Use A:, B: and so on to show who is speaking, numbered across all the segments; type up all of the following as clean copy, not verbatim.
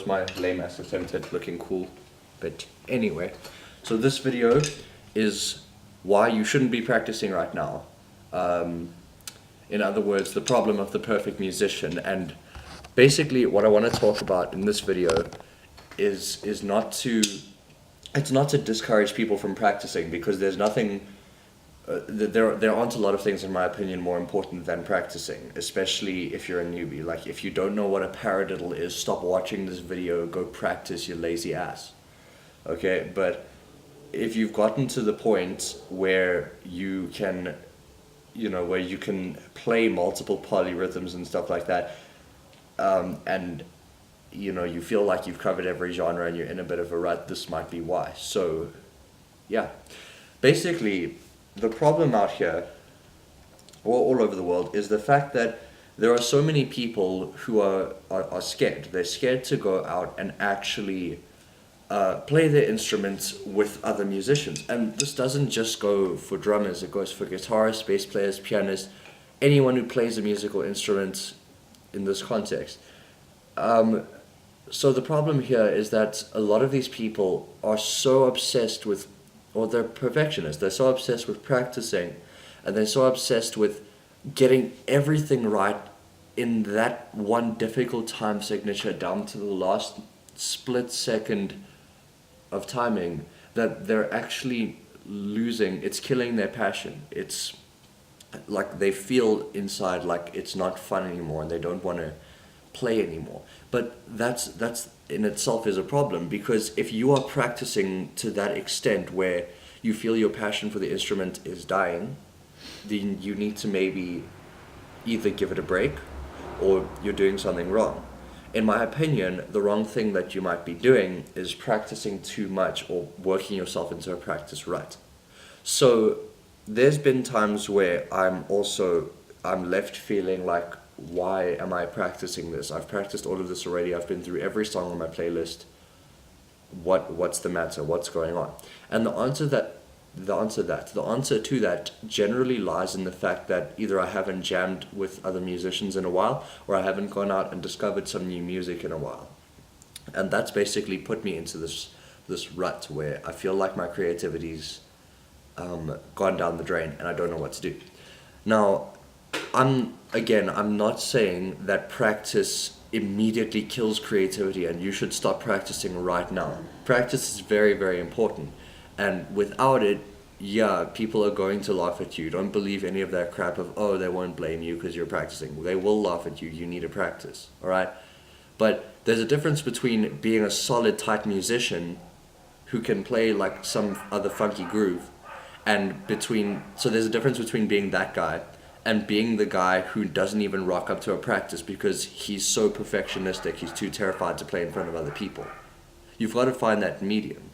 A: was my lame-ass attempt at looking cool. But anyway, so this video is why you shouldn't be practicing right now. In other words, the problem of the perfect musician. And basically what I want to talk about in this video is not to discourage people from practicing, because there's nothing there aren't a lot of things, in my opinion, more important than practicing, especially if you're a newbie. Like, if you don't know what a paradiddle is, stop watching this video, go practice, you lazy ass. Okay, but if you've gotten to the point where you can, where you can play multiple polyrhythms and stuff like that, and you feel like you've covered every genre and you're in a bit of a rut, this might be why. So, yeah. Basically, the problem out here, or all over the world, is the fact that there are so many people who are scared. They're scared to go out and actually play their instruments with other musicians. And this doesn't just go for drummers, it goes for guitarists, bass players, pianists, anyone who plays a musical instrument in this context. So the problem here is that a lot of these people are so obsessed with, or they're perfectionists, they're so obsessed with practicing, and they're so obsessed with getting everything right in that one difficult time signature down to the last split second of timing, that they're actually losing, it's killing their passion. It's like they feel inside like it's not fun anymore and they don't want to play anymore. But that's in itself is a problem, because if you are practicing to that extent where you feel your passion for the instrument is dying, then you need to maybe either give it a break or you're doing something wrong. In my opinion, the wrong thing that you might be doing is practicing too much or working yourself into a practice rut. So there's been times where I'm left feeling like, why am I practicing this? I've practiced all of this already. I've been through every song on my playlist. What's the matter? What's going on? And the answer to that generally lies in the fact that either I haven't jammed with other musicians in a while, or I haven't gone out and discovered some new music in a while. And that's basically put me into this rut where I feel like my creativity's gone down the drain and I don't know what to do. Now, I'm not saying that practice immediately kills creativity and you should stop practicing right now. Practice is very, very important. And without it, yeah, people are going to laugh at you. Don't believe any of that crap of, oh, they won't blame you because you're practicing. They will laugh at you. You need to practice, all right? But there's a difference between being a solid, tight musician who can play like some other funky groove, so there's a difference between being that guy and being the guy who doesn't even rock up to a practice because he's so perfectionistic, he's too terrified to play in front of other people. You've got to find that medium.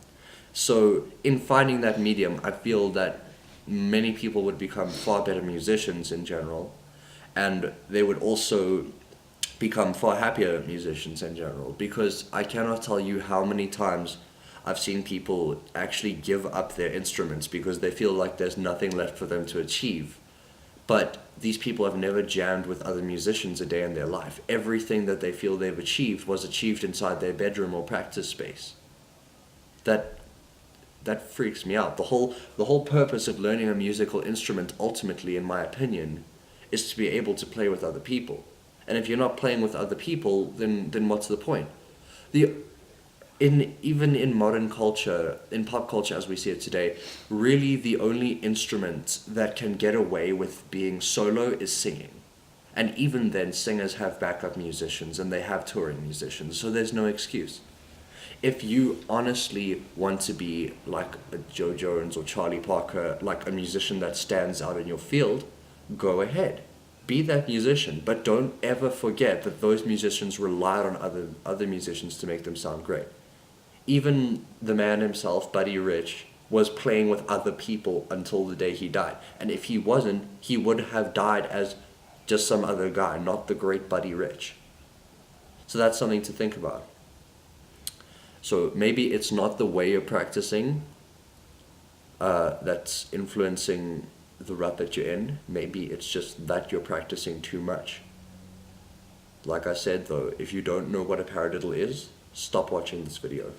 A: So in finding that medium, I feel that many people would become far better musicians in general, and they would also become far happier musicians in general, because I cannot tell you how many times I've seen people actually give up their instruments because they feel like there's nothing left for them to achieve. But these people have never jammed with other musicians a day in their life. Everything that they feel they've achieved was achieved inside their bedroom or practice space. That freaks me out. The whole purpose of learning a musical instrument, ultimately, in my opinion, is to be able to play with other people. And if you're not playing with other people, then what's the point? Even in modern culture, in pop culture as we see it today, really the only instrument that can get away with being solo is singing. And even then, singers have backup musicians and they have touring musicians, so there's no excuse. If you honestly want to be like a Joe Jones or Charlie Parker, like a musician that stands out in your field, go ahead. Be that musician, but don't ever forget that those musicians relied on other musicians to make them sound great. Even the man himself, Buddy Rich, was playing with other people until the day he died. And if he wasn't, he would have died as just some other guy, not the great Buddy Rich. So that's something to think about. So maybe it's not the way you're practicing that's influencing the rut that you're in. Maybe it's just that you're practicing too much. Like I said though, if you don't know what a paradiddle is, stop watching this video.